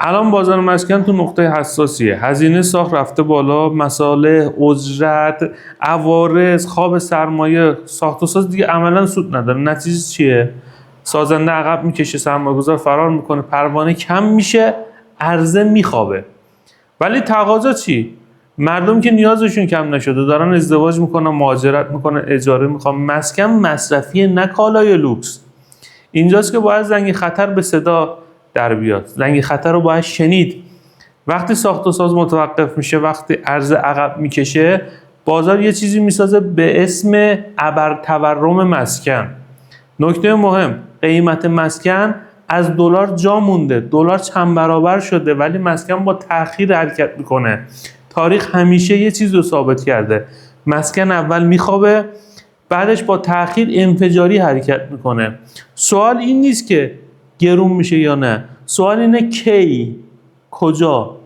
الان بازار مسکن تو نقطه حساسیه. هزینه ساخت رفته بالا، مسائل اجرت، عوارض، خواب سرمایه، ساخت و ساز دیگه عملا سود نداره. نتیجه چیه؟ سازنده عقب میکشه، سرمایه‌گذار فرار میکنه، پروانه کم میشه، عرضه میخوابه. ولی تقاضا چی؟ مردم که نیازشون کم نشده، دارن ازدواج میکنن، مهاجرت میکنن، اجاره میخوان. مسکن مصرفی، نه کالای لوکس. اینجاست که باید زنگ خطر به صدا در بیاد. زنگ خطر رو باید شنید. وقتی ساخت و ساز متوقف میشه، وقتی عرضه عقب میکشه، بازار یه چیزی میسازه به اسم ابرتورم مسکن. نکته مهم، قیمت مسکن از دلار جا مونده. دلار چند برابر شده ولی مسکن با تأخیر حرکت میکنه. تاریخ همیشه یه چیز رو ثابت کرده. مسکن اول میخوابه، بعدش با تأخیر انفجاری حرکت میکنه. سوال این نیست که گرون میشه یا نه. سوال اینه کی، کجا.